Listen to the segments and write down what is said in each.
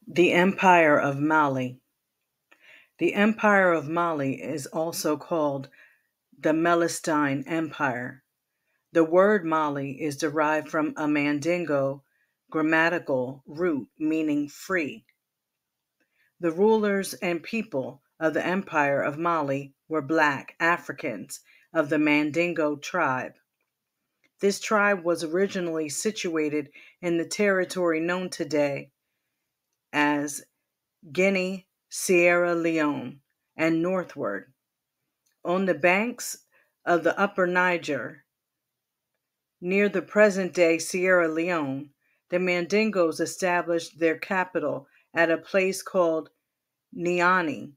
The Empire of Mali. The Empire of Mali is also called the Melestine Empire. The word Mali is derived from a Mandingo grammatical root meaning free. The rulers and people of the Empire of Mali were black Africans of the Mandingo tribe. This tribe was originally situated in the territory known today as Guinea, Sierra Leone, and northward. On the banks of the upper Niger, near the present-day Sierra Leone, the Mandingos established their capital at a place called Niani.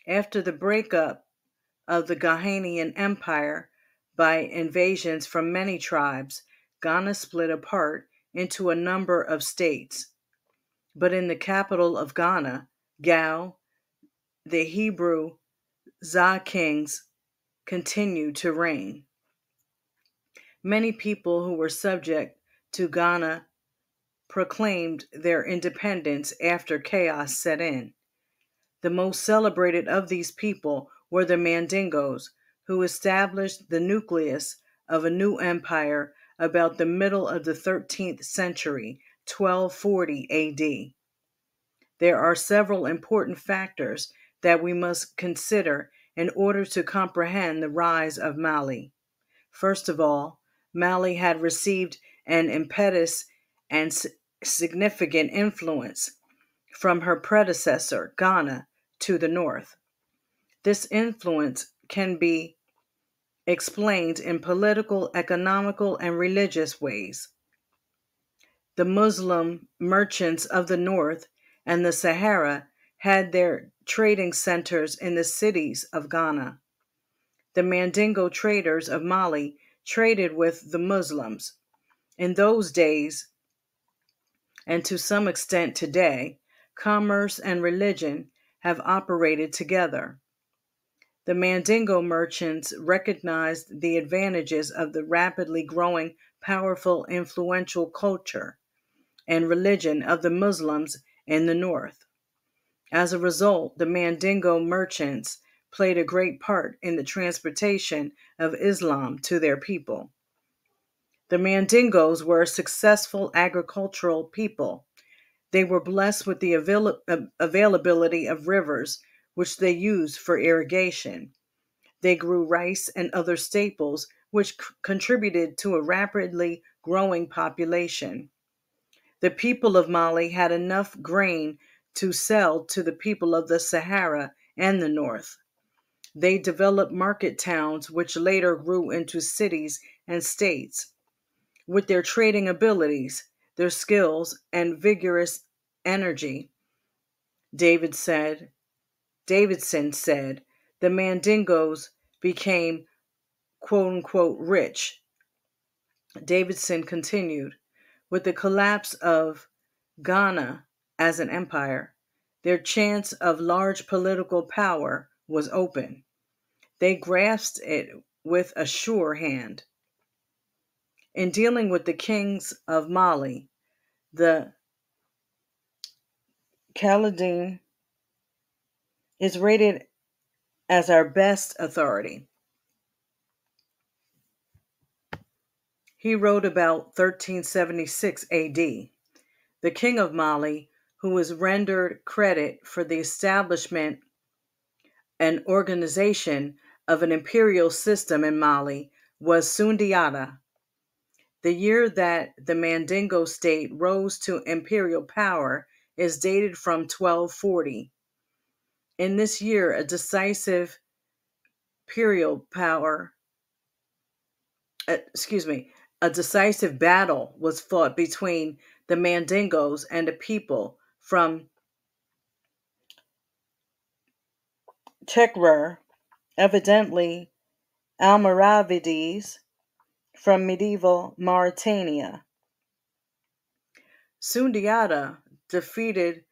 After the breakup of the Ghanaian Empire by invasions from many tribes, Ghana split apart into a number of states. But in the capital of Ghana, Gao, the Hebrew Za kings continued to reign. Many people who were subject to Ghana proclaimed their independence after chaos set in. The most celebrated of these people were the Mandingos, who established the nucleus of a new empire about the middle of the 13th century, 1240 AD. There are several important factors that we must consider in order to comprehend the rise of Mali. First of all, Mali had received an impetus and significant influence from her predecessor, Ghana, to the north. This influence can be explained in political, economical, and religious ways. The Muslim merchants of the north and the Sahara had their trading centers in the cities of Ghana. The Mandingo traders of Mali traded with the Muslims. In those days, and to some extent today, commerce and religion have operated together. The Mandingo merchants recognized the advantages of the rapidly growing, powerful, influential culture and religion of the Muslims in the north. As a result, the Mandingo merchants played a great part in the transportation of Islam to their people. The Mandingos were a successful agricultural people. They were blessed with the availability of rivers, which they used for irrigation. They grew rice and other staples, which contributed to a rapidly growing population. The people of Mali had enough grain to sell to the people of the Sahara and the north. They developed market towns, which later grew into cities and states. With their trading abilities, their skills, and vigorous energy, Davidson said, the Mandingos became quote unquote rich. Davidson continued, with the collapse of Ghana as an empire, their chance of large political power was open. They grasped it with a sure hand. In dealing with the kings of Mali, the Khalidin is rated as our best authority. He wrote about 1376 AD. The king of Mali, who was rendered credit for the establishment and organization of an imperial system in Mali, was Sundiata. The year that the Mandingo state rose to imperial power is dated from 1240. In this year, a decisive a decisive battle was fought between the Mandingos and a people from Tekrar, evidently Almoravides from medieval Mauritania. Sundiata defeated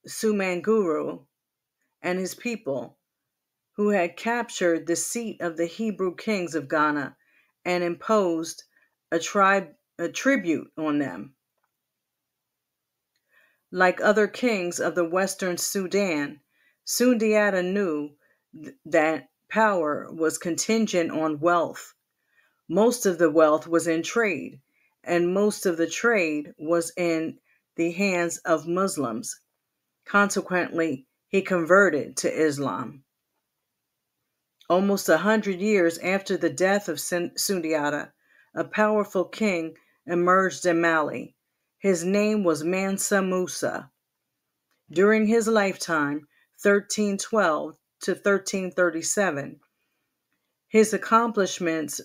Sumanguru and his people, who had captured the seat of the Hebrew kings of Ghana and imposed a tribute on them. Like other kings of the Western Sudan, Sundiata knew that power was contingent on wealth. Most of the wealth was in trade, and most of the trade was in the hands of Muslims. Consequently, he converted to Islam. Almost 100 years after the death of Sundiata, a powerful king emerged in Mali. His name was Mansa Musa. During his lifetime, 1312 to 1337, his accomplishments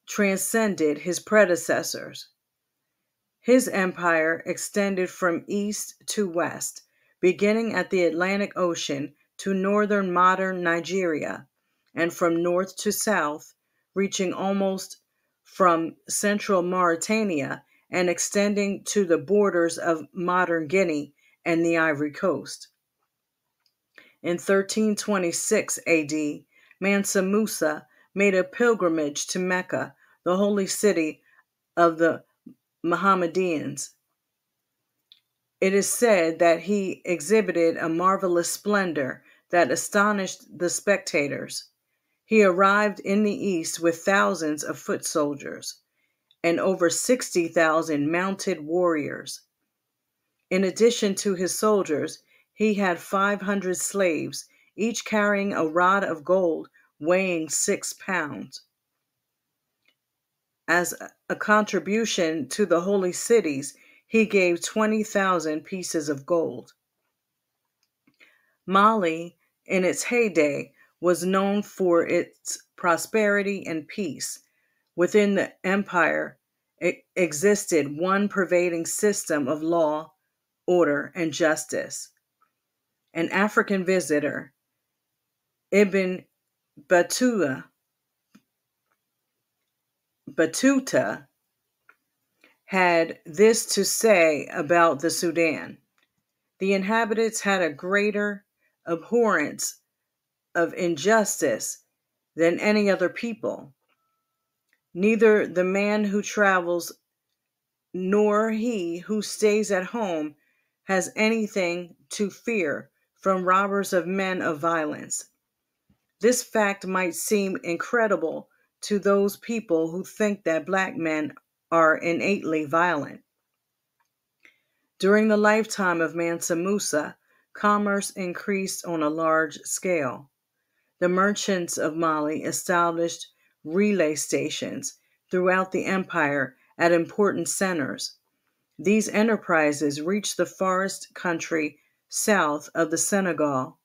transcended his predecessors. His empire extended from east to west, beginning at the Atlantic Ocean to northern modern Nigeria, and from north to south, reaching almost from central Mauritania and extending to the borders of modern Guinea and the Ivory Coast. In 1326 AD, Mansa Musa made a pilgrimage to Mecca, the holy city of the Mohammedans. It is said that he exhibited a marvelous splendor that astonished the spectators. He arrived in the East with thousands of foot soldiers and over 60,000 mounted warriors. In addition to his soldiers, he had 500 slaves, each carrying a rod of gold weighing 6 pounds. As a contribution to the holy cities, he gave 20,000 pieces of gold. Mali, in its heyday, was known for its prosperity and peace. Within the empire, it existed one pervading system of law, order, and justice. An African visitor, Ibn Battuta, had this to say about the Sudan. The inhabitants had a greater abhorrence of injustice than any other people. Neither the man who travels nor he who stays at home has anything to fear from robbers of men of violence. This fact might seem incredible to those people who think that black men are innately violent. During the lifetime of Mansa Musa, commerce increased on a large scale. The merchants of Mali established relay stations throughout the empire at important centers. These enterprises reached the forest country south of the Senegal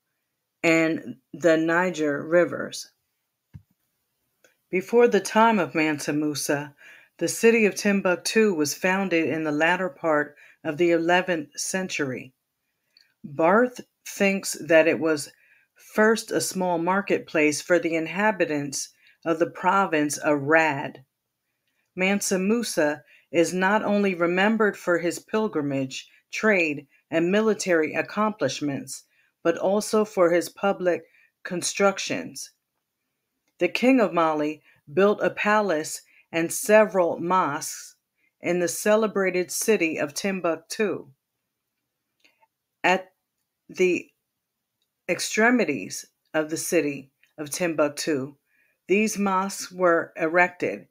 and the Niger rivers. Before the time of Mansa Musa, the city of Timbuktu was founded in the latter part of the 11th century. Barth thinks that it was first a small marketplace for the inhabitants of the province of Rad. Mansa Musa is not only remembered for his pilgrimage, trade, and military accomplishments, but also for his public constructions. The king of Mali built a palace and several mosques in the celebrated city of Timbuktu. At the extremities of the city of Timbuktu, these mosques were erected.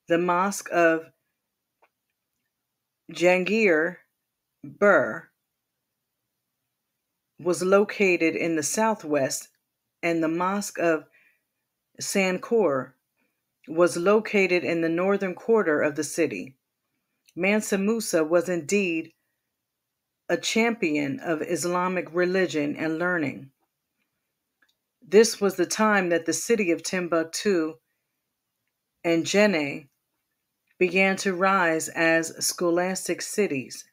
The Mosque of Jangir Bur was located in the southwest, and the Mosque of Sankour was located in the northern quarter of the city. Mansa Musa was indeed a champion of Islamic religion and learning. This was the time that the city of Timbuktu and Jenne began to rise as scholastic cities.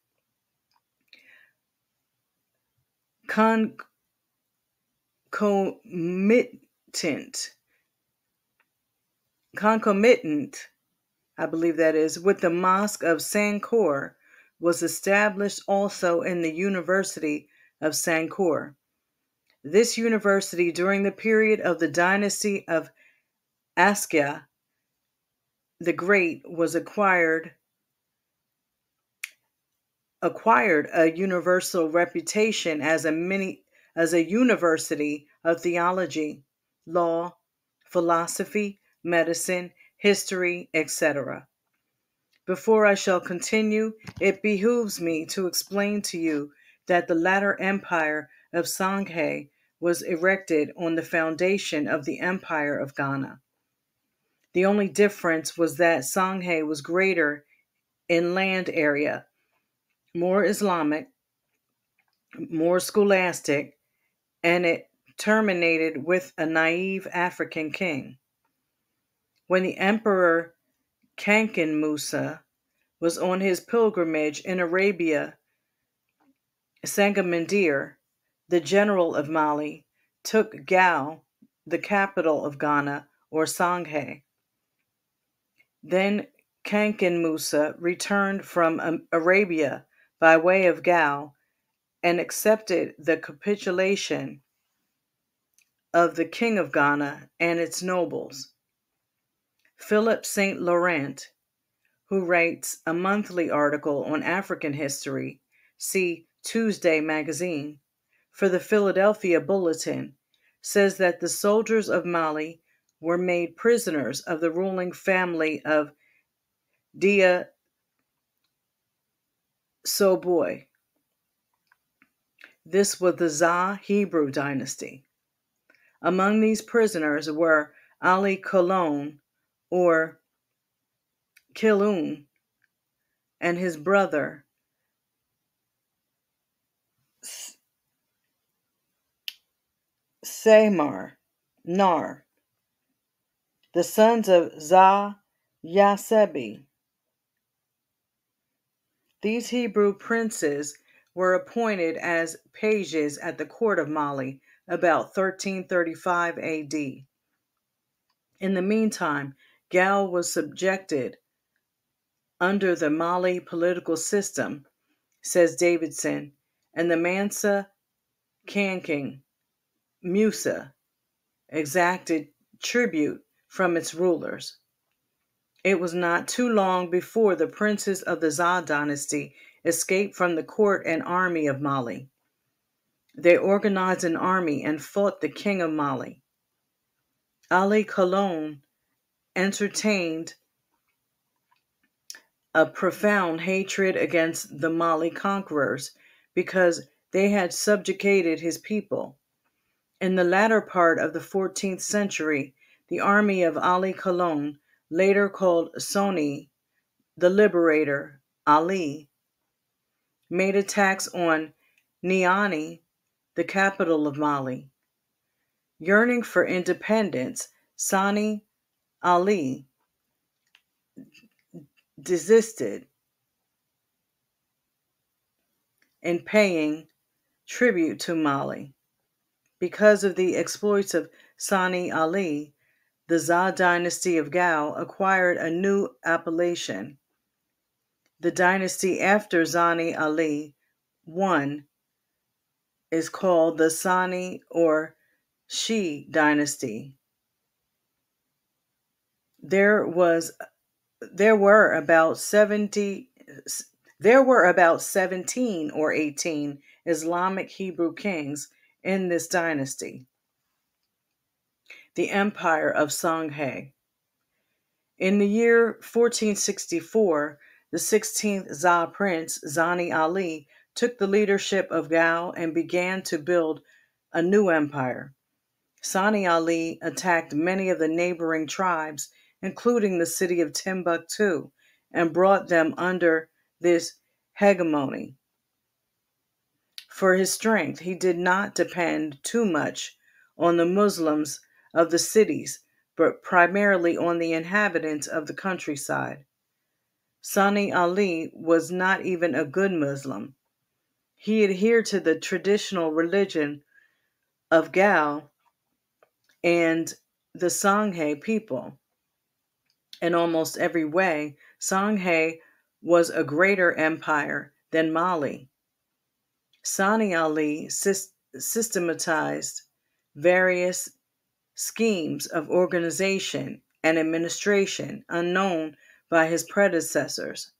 Concomitant, I believe that is, with the Mosque of Sankour was established also in the University of Sankour. This university, during the period of the dynasty of Askia the Great, was acquired acquired a universal reputation as a university of theology, law, philosophy, medicine, history, etc. Before I shall continue, it behooves me to explain to you that the latter empire of Songhay was erected on the foundation of the Empire of Ghana. The only difference was that Songhay was greater in land area, more Islamic, more scholastic, and it terminated with a naive African king. When the Emperor Kankin Musa was on his pilgrimage in Arabia, Sangamandir, the general of Mali, took Gao, the capital of Ghana, or Songhay. Then Kankin Musa returned from Arabia by way of Gao and accepted the capitulation of the King of Ghana and its nobles. Philip St. Laurent, who writes a monthly article on African history, see Tuesday Magazine, for the Philadelphia Bulletin, says that the soldiers of Mali were made prisoners of the ruling family of Dia Soboy. This was the Za Hebrew dynasty. Among these prisoners were Ali Colon, or Kilun, and his brother Samar, Nar, the sons of Za Yasebi. These Hebrew princes were appointed as pages at the court of Mali about 1335 AD. In the meantime, Gao was subjected under the Mali political system, says Davidson, and the Mansa Kanking Musa exacted tribute from its rulers. It was not too long before the princes of the Za dynasty escaped from the court and army of Mali. They organized an army and fought the king of Mali. Ali Colon entertained a profound hatred against the Mali conquerors because they had subjugated his people. In the latter part of the 14th century, the army of Ali Colon, later called Soni, the Liberator, Ali, made attacks on Niani, the capital of Mali. Yearning for independence, Sani Ali desisted in paying tribute to Mali. Because of the exploits of Sani Ali, the Za dynasty of Gao acquired a new appellation. The dynasty after Sani Ali I is called the Sani or Shi dynasty. There were about 17 or 18 Islamic Hebrew kings in this dynasty. The Empire of Songhay. In the year 1464, the 16th Za prince, Zani Ali, took the leadership of Gao and began to build a new empire. Sani Ali attacked many of the neighboring tribes, including the city of Timbuktu, and brought them under this hegemony. For his strength, he did not depend too much on the Muslims of the cities, but primarily on the inhabitants of the countryside. Sani Ali was not even a good Muslim. He adhered to the traditional religion of Gao and the Songhay people. In almost every way, Songhay was a greater empire than Mali. Sani Ali systematized various schemes of organization and administration unknown by his predecessors.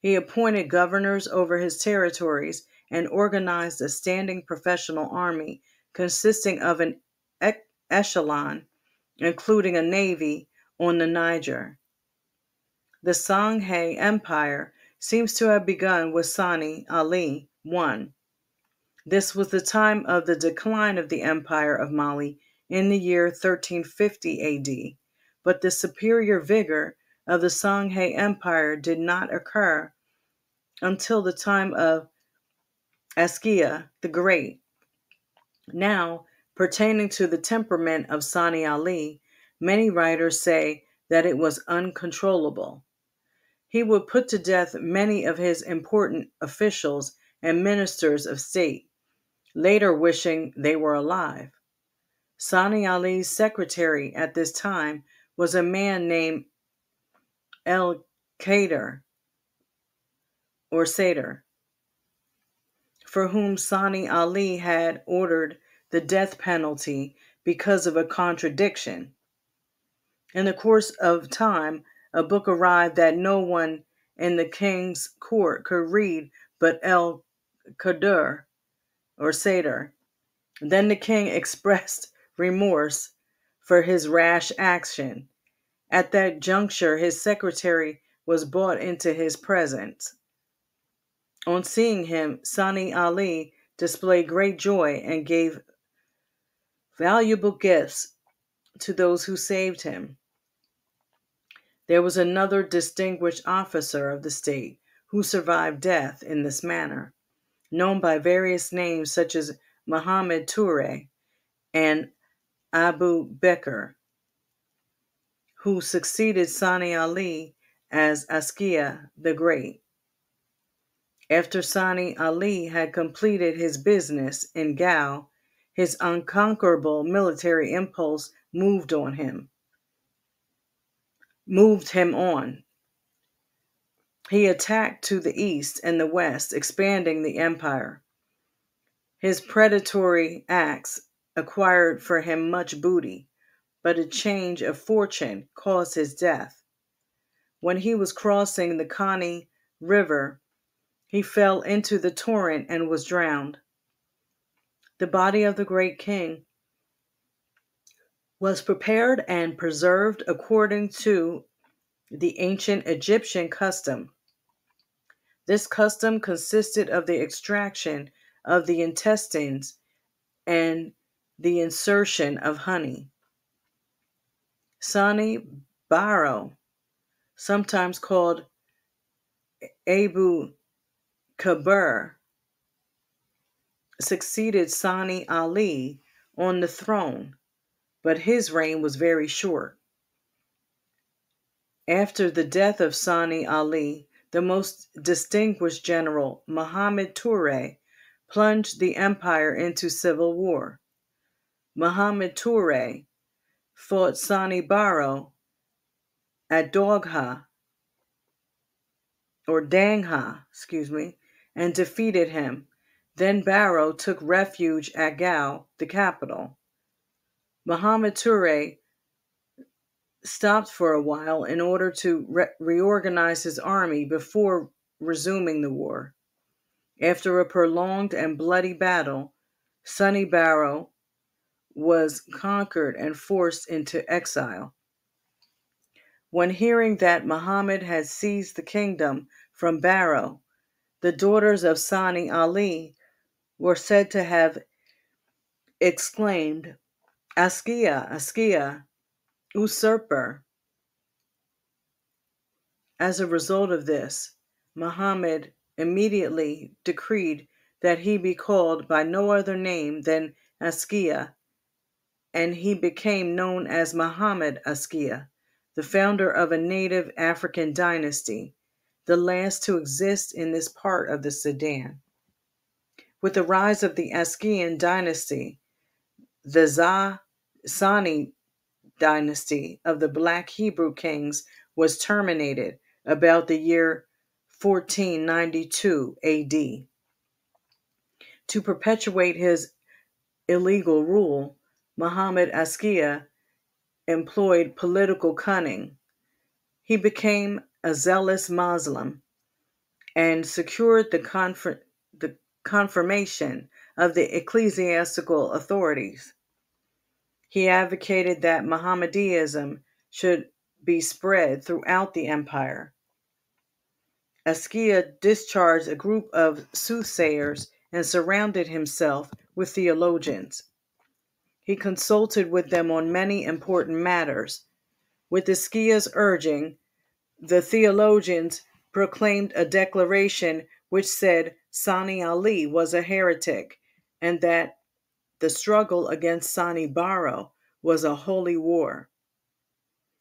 He appointed governors over his territories and organized a standing professional army consisting of an echelon, including a navy, on the Niger. The Songhai Empire seems to have begun with Sani Ali I. This was the time of the decline of the Empire of Mali in the year 1350 AD, but the superior vigor of the Songhai Empire did not occur until the time of Askia the Great. Now, pertaining to the temperament of Sani Ali, many writers say that it was uncontrollable. He would put to death many of his important officials and ministers of state, later wishing they were alive. Sani Ali's secretary at this time was a man named El Kader or Sader, for whom Sani Ali had ordered the death penalty because of a contradiction. In the course of time, a book arrived that no one in the king's court could read but El Kader or Sader. Then the king expressed remorse for his rash action. At that juncture, his secretary was brought into his presence. On seeing him, Sani Ali displayed great joy and gave valuable gifts to those who saved him. There was another distinguished officer of the state who survived death in this manner, known by various names such as Muhammad Toure and Abu Bekr, who succeeded Sani Ali as Askia the Great. After Sani Ali had completed his business in Gao, his unconquerable military impulse moved him on. He attacked to the east and the west, expanding the empire. His predatory acts acquired for him much booty, but a change of fortune caused his death. When he was crossing the Kani River, he fell into the torrent and was drowned. The body of the great king was prepared and preserved according to the ancient Egyptian custom. This custom consisted of the extraction of the intestines and the insertion of honey. Sani Baro, sometimes called Abu Kabir, succeeded Sani Ali on the throne, but his reign was very short. After the death of Sani Ali, the most distinguished general, Muhammad Toure, plunged the empire into civil war. Muhammad Toure fought Sani Baro at Dangha, and defeated him. Then Baro took refuge at Gao, the capital. Muhammad Toure stopped for a while in order to reorganize his army before resuming the war. After a prolonged and bloody battle, Sani Baro was conquered and forced into exile. When hearing that Muhammad had seized the kingdom from Baro, the daughters of Sani Ali were said to have exclaimed, "Askia, Askia, usurper." As a result of this, Muhammad immediately decreed that he be called by no other name than Askia, and he became known as Muhammad Askia, the founder of a native African dynasty, the last to exist in this part of the Sudan. With the rise of the Askian dynasty, the Sani dynasty of the Black Hebrew kings was terminated about the year 1492 AD. To perpetuate his illegal rule, Muhammad Askia employed political cunning. He became a zealous Muslim and secured the confirmation of the ecclesiastical authorities. He advocated that Mohammedanism should be spread throughout the empire. Askia discharged a group of soothsayers and surrounded himself with theologians. He consulted with them on many important matters. With Askia's urging, the theologians proclaimed a declaration which said Sani Ali was a heretic and that the struggle against Sani Baro was a holy war.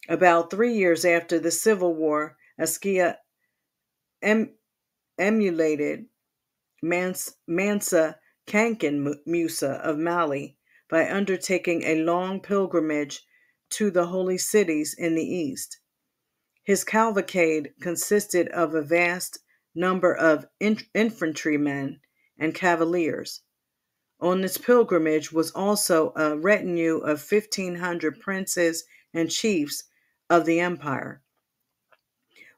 About 3 years after the civil war, Askia emulated Mansa Kankan Musa of Mali by undertaking a long pilgrimage to the holy cities in the east. His cavalcade consisted of a vast number of infantrymen and cavaliers. On this pilgrimage was also a retinue of 1,500 princes and chiefs of the empire.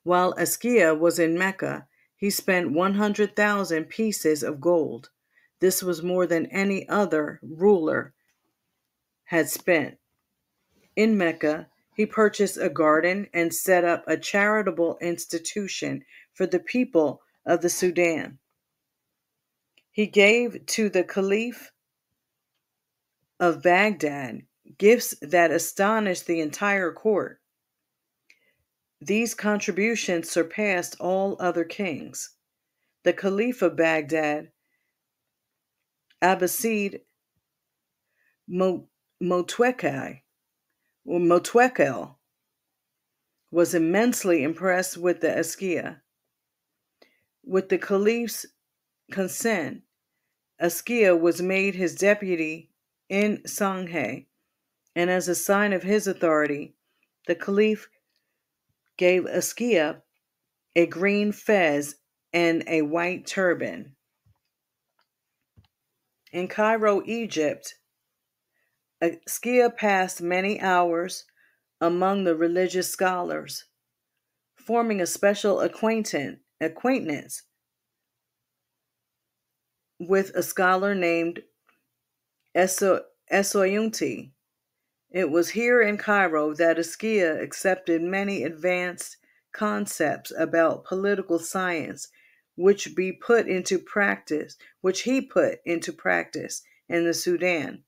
While Askia was in Mecca, he spent 100,000 pieces of gold. This was more than any other ruler had spent. In Mecca, he purchased a garden and set up a charitable institution for the people of the Sudan. He gave to the Caliph of Baghdad gifts that astonished the entire court. These contributions surpassed all other kings. The Caliph of Baghdad, Abbasid Motwekel, was immensely impressed with the Askia. With the Caliph's consent, Askia was made his deputy in Sanghay, and as a sign of his authority, the Caliph gave Askia a green fez and a white turban. In Cairo, Egypt, Askia passed many hours among the religious scholars, forming a special acquaintance with a scholar named Esoyunti. It was here in Cairo that Askia accepted many advanced concepts about political science which he put into practice in the Sudan.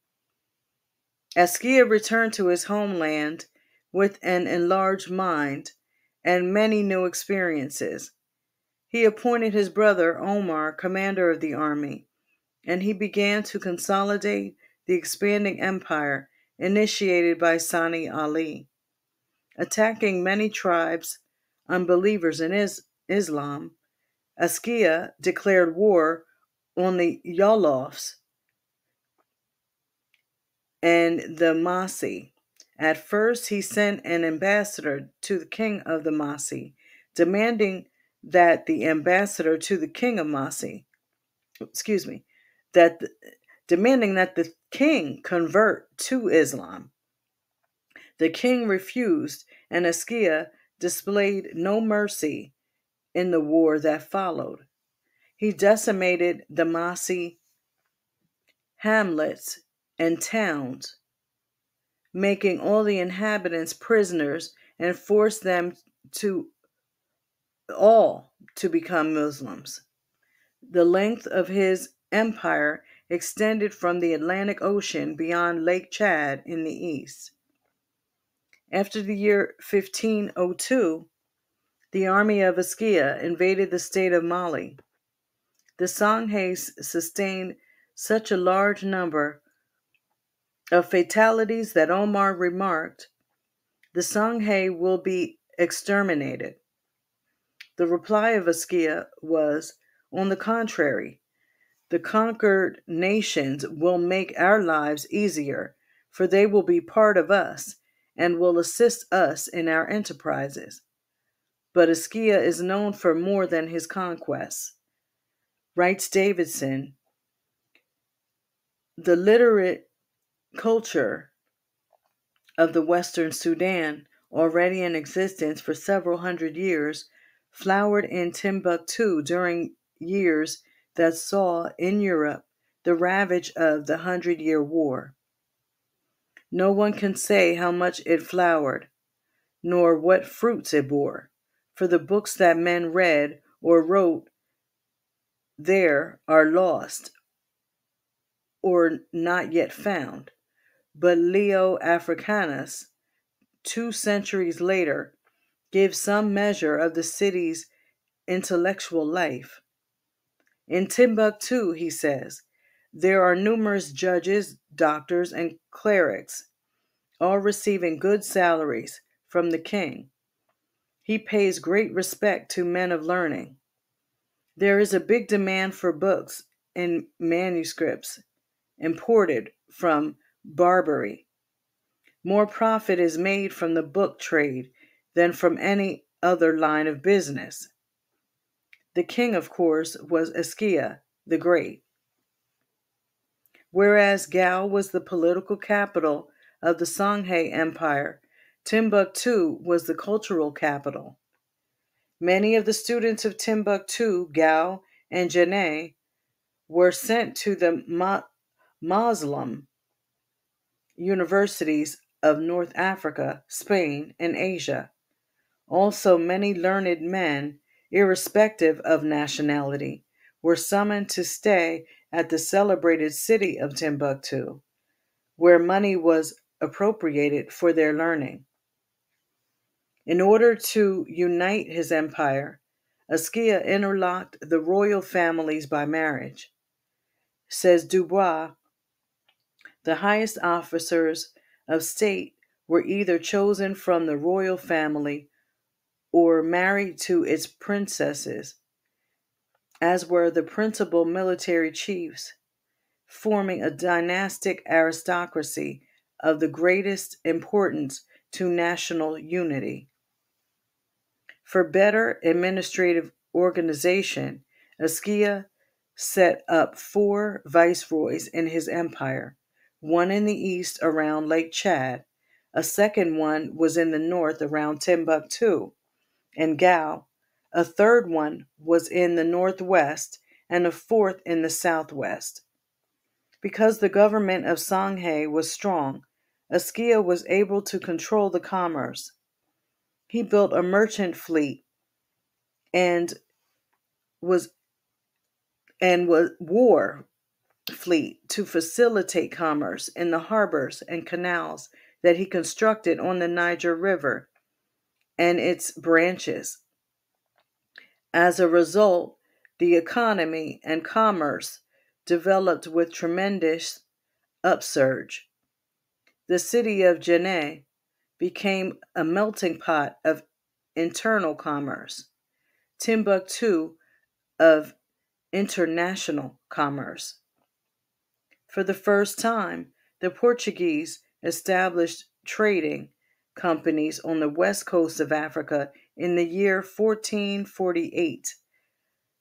Askia returned to his homeland with an enlarged mind and many new experiences. He appointed his brother Omar commander of the army, and he began to consolidate the expanding empire initiated by Sani Ali. Attacking many tribes, unbelievers in Islam, Askia declared war on the Yalofs and the Masi. At first, he sent an ambassador to the king of the Masi, demanding that the king convert to Islam. The king refused, and Askia displayed no mercy in the war that followed. He decimated the Masi hamlets and towns, making all the inhabitants prisoners, and forced them all to become Muslims. The length of his empire extended from the Atlantic Ocean beyond Lake Chad in the east. After the year 1502, the army of Askia invaded the state of Mali. The Sanghays sustained such a large number of fatalities that Omar remarked, "The Sanghay will be exterminated." The reply of Askia was, "On the contrary, the conquered nations will make our lives easier, for they will be part of us and will assist us in our enterprises." But Askia is known for more than his conquests. Writes Davidson, the literate culture of the Western Sudan, already in existence for several hundred years, flowered in Timbuktu during years that saw in Europe the ravage of the 100-Year War. No one can say how much it flowered, nor what fruits it bore, for the books that men read or wrote there are lost or not yet found. But Leo Africanus, 2 centuries later, gives some measure of the city's intellectual life. In Timbuktu, he says, there are numerous judges, doctors, and clerics, all receiving good salaries from the king. He pays great respect to men of learning. There is a big demand for books and manuscripts imported from Barbary. More profit is made from the book trade than from any other line of business. The king, of course, was Askia the Great. Whereas Gao was the political capital of the Songhai Empire, Timbuktu was the cultural capital. Many of the students of Timbuktu, Gao, and Janneh were sent to the Muslim universities of North Africa, Spain, and Asia. Also, many learned men, irrespective of nationality, were summoned to stay at the celebrated city of Timbuktu, where money was appropriated for their learning. In order to unite his empire, Askia interlocked the royal families by marriage. Says Dubois, the highest officers of state were either chosen from the royal family or married to its princesses, as were the principal military chiefs, forming a dynastic aristocracy of the greatest importance to national unity. For better administrative organization, Askia set up 4 viceroys in his empire, one in the east around Lake Chad, a second one was in the north around Timbuktu and Gao, a third one was in the northwest, and a fourth in the southwest. Because the government of Songhai was strong, Askia was able to control the commerce. He built a merchant fleet and was war fleet to facilitate commerce in the harbors and canals that he constructed on the Niger River and its branches. As a result, the economy and commerce developed with tremendous upsurge. The city of Janneh became a melting pot of internal commerce, Timbuktu of international commerce. For the first time, the Portuguese established trading companies on the west coast of Africa in the year 1448.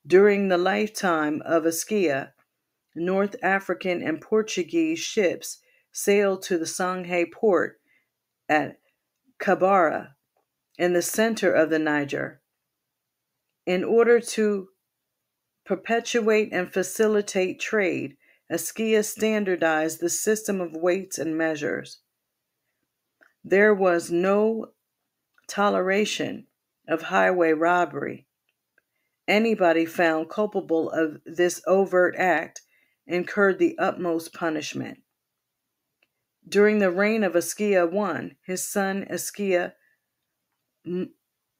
During the lifetime of Askia, North African and Portuguese ships sailed to the Songhai port at Kabara in the center of the Niger. In order to perpetuate and facilitate trade, Askia standardized the system of weights and measures. There was no toleration of highway robbery. Anybody found culpable of this overt act incurred the utmost punishment. During the reign of Askia I, his son Askia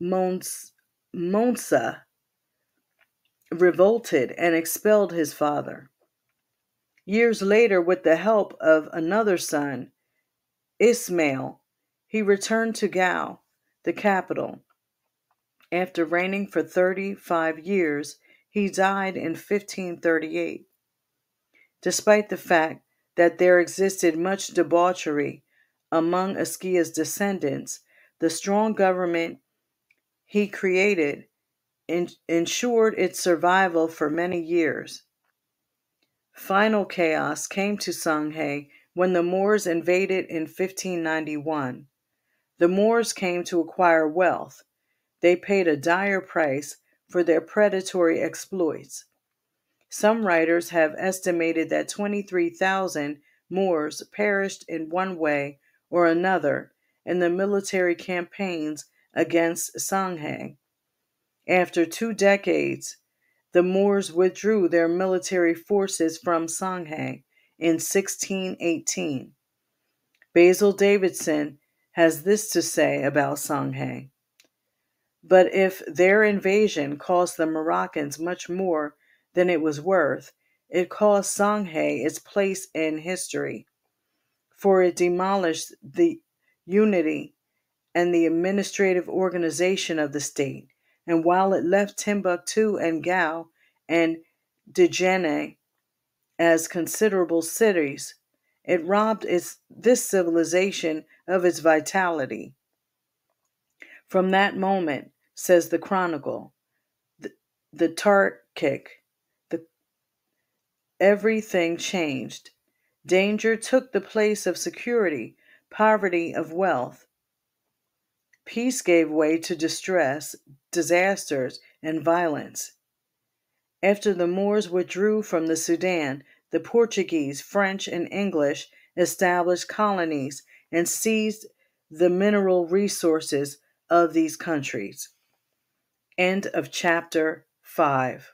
Monsa revolted and expelled his father. Years later, with the help of another son, Ismail, he returned to Gao, the capital. After reigning for 35 years, he died in 1538. Despite the fact that there existed much debauchery among Askia's descendants, the strong government he created ensured its survival for many years. Final chaos came to Songhai when the Moors invaded in 1591. The Moors came to acquire wealth. they paid a dire price for their predatory exploits. Some writers have estimated that 23,000 Moors perished in one way or another in the military campaigns against Songhay. After 2 decades, the Moors withdrew their military forces from Songhay in 1618. Basil Davidson has this to say about Songhay. But if their invasion cost the Moroccans much more than it was worth, it cost Songhay its place in history, for it demolished the unity and the administrative organization of the state, and while it left Timbuktu and Gao and Djenne as considerable cities, it robbed this civilization of its vitality. From that moment, says the Chronicle, the Tarkic, everything changed. Danger took the place of security, poverty of wealth. Peace gave way to distress, disasters, and violence. After the Moors withdrew from the Sudan, the Portuguese, French, and English established colonies and seized the mineral resources of these countries. End of chapter 5.